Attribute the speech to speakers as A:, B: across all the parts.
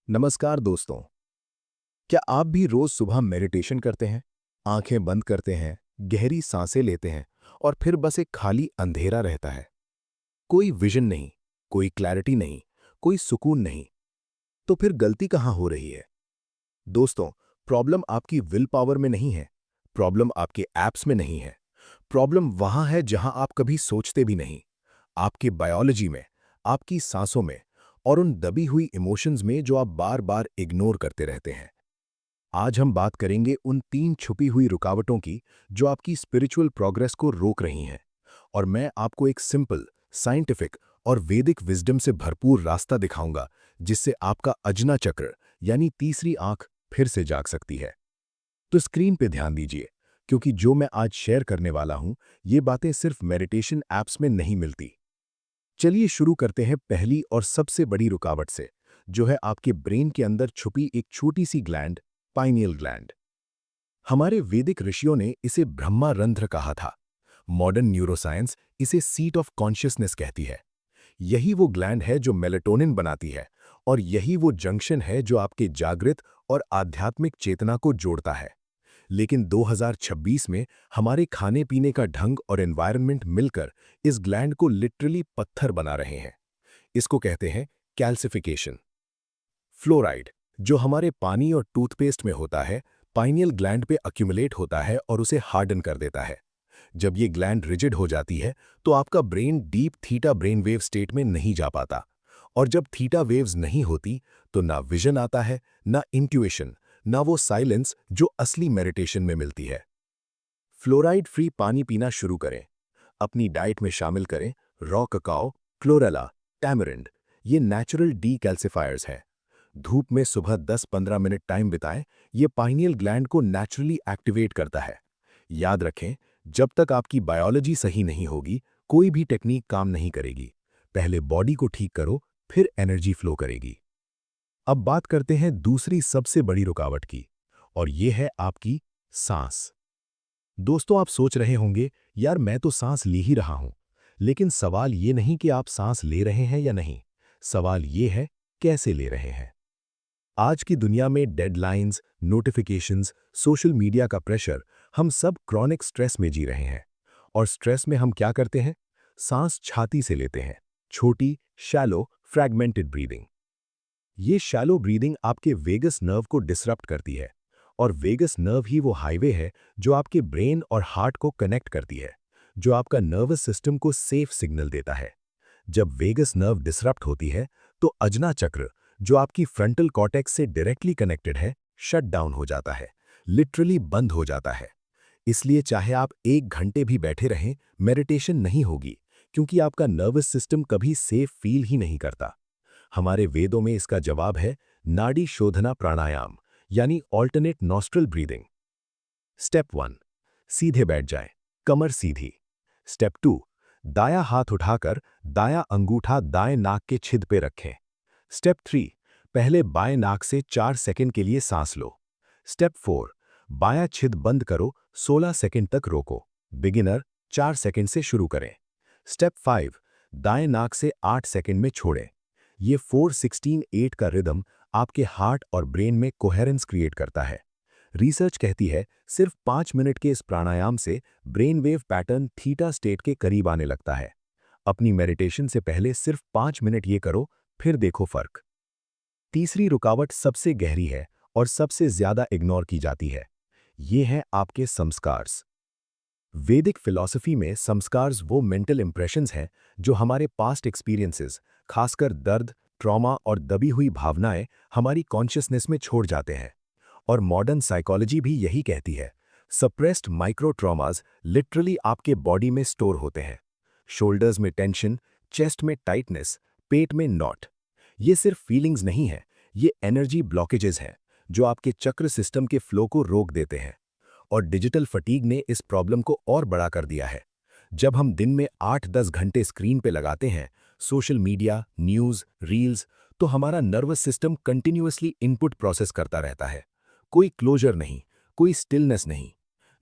A: नमस्कार दोस्तों। क्या आप भी रोज सुबह मेडिटेशन करते हैं? आंखें बंद करते हैं, गहरी सांसें लेते हैं और फिर बस एक खाली अंधेरा रहता है। कोई विजन नहीं, कोई क्लैरिटी नहीं, कोई सुकून नहीं। तो फिर गलती कहाँ हो रही है? दोस्तों, प्रॉब्लम आपकी विल पावर में नहीं है। प्रॉब्लम आपके ऐप्स में नहीं है। प्रॉब्लम वहां है जहां आप कभी सोचते भी नहीं। आपकी बायोलॉजी में, आपकी सांसों में और उन दबी हुई इमोशंस में जो आप बार बार इग्नोर करते रहते हैं। आज हम बात करेंगे उन 3 छुपी हुई रुकावटों की जो आपकी स्पिरिचुअल प्रोग्रेस को रोक रही हैं। और मैं आपको एक सिंपल, साइंटिफिक और वैदिक विजडम से भरपूर रास्ता दिखाऊंगा जिससे आपका अजना चक्र यानी तीसरी आंख फिर से जाग सकती है। तो स्क्रीन पे ध्यान दीजिए, क्योंकि जो मैं आज शेयर करने वाला हूं, ये बातें सिर्फ मेडिटेशन ऐप्स में नहीं मिलती। चलिए शुरू करते हैं पहली और सबसे बड़ी रुकावट से, जो है आपके ब्रेन के अंदर छुपी एक छोटी सी ग्लैंड, पाइनियल ग्लैंड। हमारे वैदिक ऋषियों ने इसे ब्रह्मा रंध्र कहा था। मॉडर्न न्यूरोसाइंस इसे सीट ऑफ कॉन्शियसनेस कहती है। यही वो ग्लैंड है जो मेलेटोनिन बनाती है, और यही वो जंक्शन है जो आपके जागृत और आध्यात्मिक चेतना को जोड़ता है। लेकिन 2026 में हमारे खाने पीने का ढंग और एनवायरनमेंट मिलकर इस ग्लैंड को लिटरली पत्थर बना रहे हैं। इसको कहते हैं कैल्सिफिकेशन। फ्लोराइड, जो हमारे पानी और टूथपेस्ट में होता है, पाइनियल ग्लैंड पे अक्यूमुलेट होता है और उसे हार्डन कर देता है। जब ये ग्लैंड रिजिड हो जाती है तो आपका brain deep theta brain wave state में नहीं जा पाता। और जब थीटा वेव्स नहीं होती तो ना विजन आता है, ना इंट्यूएशन, ना वो साइलेंस जो असली मेडिटेशन में मिलती है। फ्लोराइड फ्री पानी पीना शुरू करें। अपनी डाइट में शामिल करें रॉ ककाओ, क्लोरेला, टैमरिंड। ये नेचुरल डीकैल्सिफायर्स हैं। धूप में सुबह 10-15 मिनट टाइम बिताएं। ये पाइनियल ग्लैंड को नेचुरली एक्टिवेट करता है। याद रखें, जब तक आपकी बायोलॉजी सही नहीं होगी, कोई भी टेक्निक काम नहीं करेगी। पहले बॉडी को ठीक करो, फिर एनर्जी फ्लो करेगी। अब बात करते हैं दूसरी सबसे बड़ी रुकावट की, और ये है आपकी सांस। दोस्तों, आप सोच रहे होंगे, यार मैं तो सांस ले ही रहा हूं। लेकिन सवाल ये नहीं कि आप सांस ले रहे हैं या नहीं। सवाल ये है, कैसे ले रहे हैं। आज की दुनिया में डेडलाइंस, नोटिफिकेशंस, सोशल मीडिया का प्रेशर, हम सब क्रॉनिक स्ट्रेस में जी रहे हैं। और स्ट्रेस में हम क्या करते हैं? सांस छाती से लेते हैं। छोटी, शैलो, फ्रैगमेंटेड ब्रीदिंग। ये शैलो ब्रीदिंग आपके वेगस नर्व को डिसरप्ट करती है। और वेगस नर्व ही वो हाईवे है जो आपके ब्रेन और हार्ट को कनेक्ट करती है, जो आपका नर्वस सिस्टम को सेफ सिग्नल देता है। जब वेगस नर्व डिसरप्ट होती है तो अजना चक्र, जो आपकी फ्रंटल कॉर्टेक्स से डायरेक्टली कनेक्टेड है, शट डाउन हो जाता है, लिटरली बंद हो जाता है। इसलिए चाहे आप 1 घंटे भी बैठे रहें, मेडिटेशन नहीं होगी, क्योंकि आपका नर्वस सिस्टम कभी सेफ फील ही नहीं करता। हमारे वेदों में इसका जवाब है नाड़ी शोधना प्राणायाम, यानी ऑल्टरनेट नॉस्ट्रल ब्रीदिंग। स्टेप 1, सीधे बैठ जाएं, कमर सीधी। स्टेप 2, दायां हाथ उठाकर दायां अंगूठा दाएं नाक के छिद पे रखें। स्टेप 3, पहले बाएं नाक से 4 सेकंड के लिए सांस लो। स्टेप 4, बायां छिद बंद करो, 16 सेकंड तक रोको। बिगिनर 4 सेकंड से शुरू करें। स्टेप 5, दाएं नाक से 8 सेकंड में छोड़ें। ये 4-16-8 का रिदम आपके हार्ट और ब्रेन में कोहेरेंस क्रिएट करता है। रिसर्च कहती है सिर्फ 5 मिनट के इस प्राणायाम से brain wave pattern theta state के करीब आने लगता है। अपनी मेडिटेशन से पहले सिर्फ 5 मिनट ये करो, फिर देखो फर्क। तीसरी रुकावट सबसे गहरी है और सबसे ज्यादा इग्नोर की जाती है। ये है आपके संस्कार्स। वैदिक फिलॉसफी में संस्कार्स वो मेंटल इंप्रेशंस हैं जो हमारे पास्ट एक्सपीरियंसेस, खासकर दर्द, ट्रॉमा और दबी हुई भावनाएं हमारी कॉन्शियसनेस में छोड़ जाते हैं। और मॉडर्न साइकोलॉजी भी यही कहती है, सप्रेस्ड माइक्रो ट्रॉमास लिटरली आपके बॉडी में स्टोर होते हैं। शोल्डर्स में टेंशन, चेस्ट में टाइटनेस, पेट में नॉट। ये सिर्फ फीलिंग्स नहीं है, ये एनर्जी ब्लॉकेजेस हैं जो आपके चक्र सिस्टम के फ्लो को रोक देते हैं। और डिजिटल फटीग ने इस प्रॉब्लम को और बड़ा कर दिया है। जब हम दिन में 8-10 घंटे स्क्रीन पे लगाते हैं, सोशल मीडिया, न्यूज़, रील्स, तो हमारा nervous system continuously input process करता रहता है। कोई क्लोजर नहीं, कोई स्टिलनेस नहीं।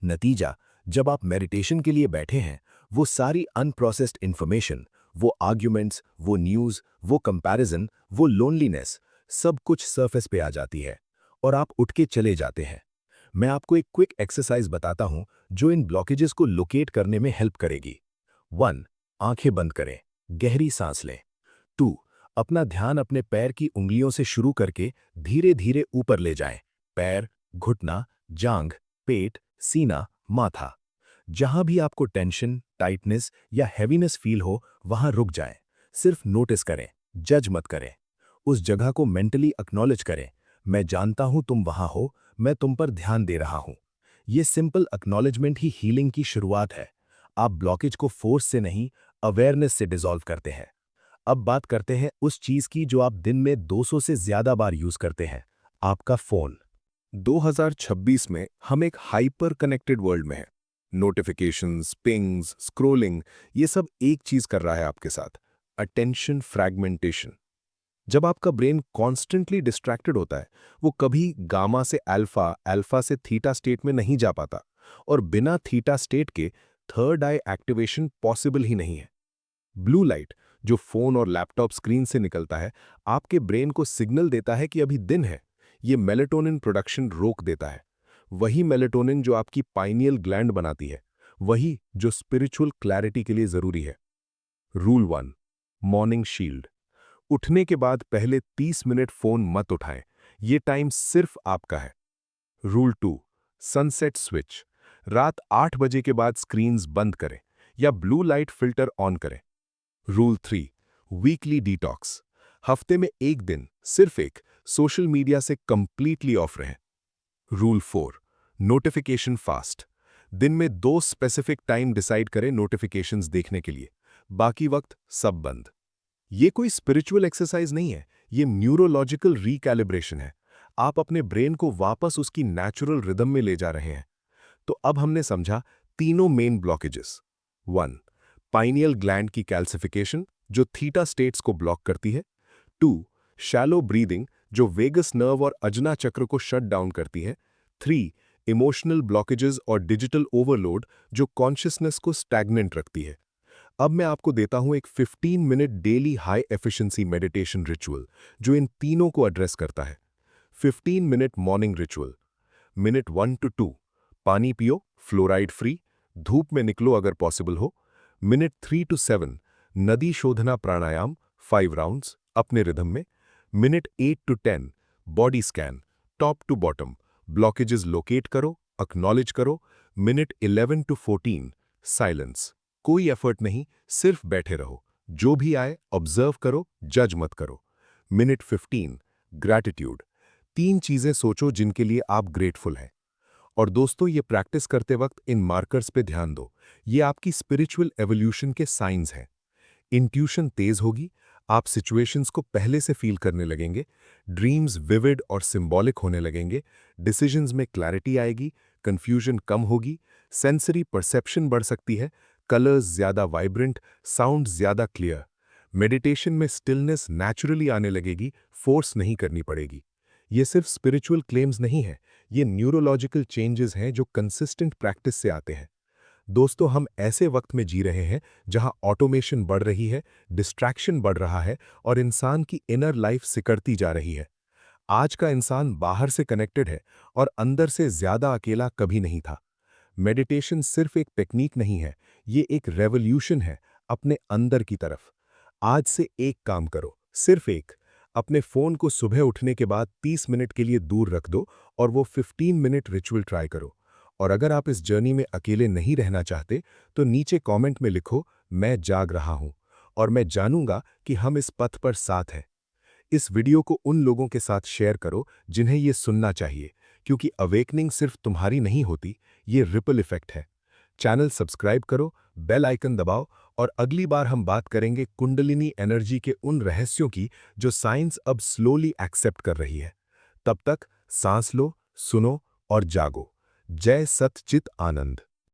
A: नतीजा, जब आप मेडिटेशन के लिए बैठे हैं, वो सारी अनप्रोसेस्ड इन्फॉर्मेशन, वो आर्ग्यूमेंट्स, वो न्यूज़, वो कंपैरिजन, वो लोनलीनेस, सब कुछ सरफेस पे आ जाती है और आप उठ के चले जाते हैं। मैं आपको एक क्विक एक्सरसाइज बताता हूं जो इन ब्लॉकेजेस को लोकेट करने में हेल्प करेगी। 1. आंखें बंद करें, गहरी सांस लें। 2. अपना ध्यान अपने पैर की उंगलियों से शुरू करके धीरे धीरे ऊपर ले जाएं। पैर, घुटना, जांघ, पेट, सीना, माथा। जहां भी आपको टेंशन, टाइटनेस या हैवीनेस फील हो वहां रुक जाएं। सिर्फ नोटिस करें, जज मत करें। उस जगह को मेंटली एक्नॉलेज करें। मैं जानता हूं तुम वहां हो, मैं तुम पर ध्यान दे रहा हूं। ये सिंपल एक्नॉलेजमेंट ही हीलिंग की शुरुआत है। आप ब्लॉकेज को फोर्स से नहीं, अवेयरनेस से डिसॉल्व करते हैं। अब बात करते हैं उस चीज की जो आप दिन में 200 से ज्यादा बार यूज करते हैं, आपका फोन। 2026 में हम एक हाइपर कनेक्टेड वर्ल्ड में हैं। नोटिफिकेशंस, पिंग्स, स्क्रोलिंग, ये सब एक चीज कर रहा है आपके साथ, अटेंशन फ्रैगमेंटेशन। जब आपका ब्रेन कॉन्स्टेंटली डिस्ट्रैक्टेड होता है, वो कभी गामा से अल्फा, अल्फा से थीटा स्टेट में नहीं जा पाता, और बिना थीटा स्टेट के थर्ड आई एक्टिवेशन पॉसिबल ही नहीं है। ब्लू लाइट जो फोन और लैपटॉप स्क्रीन से निकलता है, आपके ब्रेन को सिग्नल देता है कि अभी दिन है। ये मेलेटोनिन प्रोडक्शन रोक देता है। वही मेलेटोनिन जो आपकी पाइनियल ग्लैंड बनाती है, वही जो स्पिरिचुअल क्लैरिटी के लिए जरूरी है। Rule 1, morning shield. उठने के बाद पहले 30 मिनट फोन मत उठाएं, ये टाइम सिर्फ आपका है। Rule 2, sunset switch. रात 8 बजे के बाद स्क्रीन्स बंद करें या ब्लू लाइट फिल्टर ऑन करें। Rule 3, weekly detox. हफ्ते में एक दिन, सिर्फ एक, सोशल मीडिया से कंप्लीटली ऑफ रहें। Rule 4, notification fast. दिन में 2 स्पेसिफिक टाइम डिसाइड करें नोटिफिकेशंस देखने के लिए, बाकी वक्त सब बंद। ये कोई स्पिरिचुअल एक्सरसाइज नहीं है, ये न्यूरोलॉजिकल रिकैलिब्रेशन है। आप अपने ब्रेन को वापस उसकी नेचुरल रिदम में ले जा रहे हैं। तो अब हमने समझा तीनों मेन ब्लॉकेजेस। 1, पाइनियल ग्लैंड की कैल्सिफिकेशन जो थीटा स्टेट्स को ब्लॉक करती है। 2, शैलो ब्रीदिंग जो वेगस नर्व और अजना चक्र को शट डाउन करती है। 3, इमोशनल ब्लॉकेजेस और डिजिटल ओवरलोड जो कॉन्शियसनेस को स्टैग्नेंट रखती है। अब मैं आपको देता हूं एक 15 minute daily high efficiency meditation ritual जो इन तीनों को एड्रेस करता है। 15 minute morning ritual. Minute 1 to 2, पानी पियो, फ्लोराइड फ्री, धूप में निकलो अगर पॉसिबल हो। Minute 3 to 7, nadi shodhana pranayama, 5 rounds, अपने रिदम में। Minute 8 to 10, body scan, top to bottom, blockages locate करो, एक्नॉलेज करो। मिनट 11 to 14, साइलेंस, कोई एफर्ट नहीं, सिर्फ बैठे रहो, जो भी आए ऑब्जर्व करो, जज मत करो। मिनट 15, ग्रैटिट्यूड, 3 चीजें सोचो जिनके लिए आप ग्रेटफुल हैं। और दोस्तों, ये प्रैक्टिस करते वक्त इन मार्कर्स पे ध्यान दो, ये आपकी स्पिरिचुअल एवोल्यूशन के साइंस हैं। इंट्यूशन तेज होगी, आप सिचुएशंस को पहले से फील करने लगेंगे, ड्रीम्स विविड और सिंबॉलिक होने लगेंगे, डिसीजंस में क्लैरिटी आएगी, कंफ्यूजन कम होगी, सेंसरी परसेप्शन बढ़ सकती है, कलर्स ज्यादा वाइब्रेंट, साउंड ज्यादा क्लियर। मेडिटेशन में स्टिलनेस नेचुरली आने लगेगी, फोर्स नहीं करनी पड़ेगी। ये सिर्फ स्पिरिचुअल क्लेम्स नहीं है, ये न्यूरोलॉजिकल चेंजेस हैं जो कंसिस्टेंट प्रैक्टिस से आते हैं। दोस्तों, हम ऐसे वक्त में जी रहे हैं जहां ऑटोमेशन बढ़ रही है, डिस्ट्रैक्शन बढ़ रहा है और इंसान की इनर लाइफ सिकड़ती जा रही है। आज का इंसान बाहर से कनेक्टेड है और अंदर से ज्यादा अकेला कभी नहीं था। मेडिटेशन सिर्फ एक टेक्निक नहीं है, ये एक रेवोल्यूशन है अपने अंदर की तरफ। आज से एक काम करो, सिर्फ एक, अपने फोन को सुबह उठने के बाद 30 मिनट के लिए दूर रख दो और वो 15 मिनट रिचुअल ट्राई करो। और अगर आप इस जर्नी में अकेले नहीं रहना चाहते तो नीचे कमेंट में लिखो, मैं जाग रहा हूं, और मैं जानूंगा कि हम इस पथ पर साथ हैं। इस वीडियो को उन लोगों के साथ शेयर करो जिन्हें ये सुनना चाहिए, क्योंकि अवेकनिंग सिर्फ तुम्हारी नहीं होती, ये रिपल इफेक्ट है। चैनल सब्सक्राइब करो, बेल आइकन दबाओ, और अगली बार हम बात करेंगे कुंडलिनी एनर्जी के उन रहस्यों की जो साइंस अब स्लोली एक्सेप्ट कर रही है। तब तक सांस लो, सुनो और जागो। जय सत चित आनंद।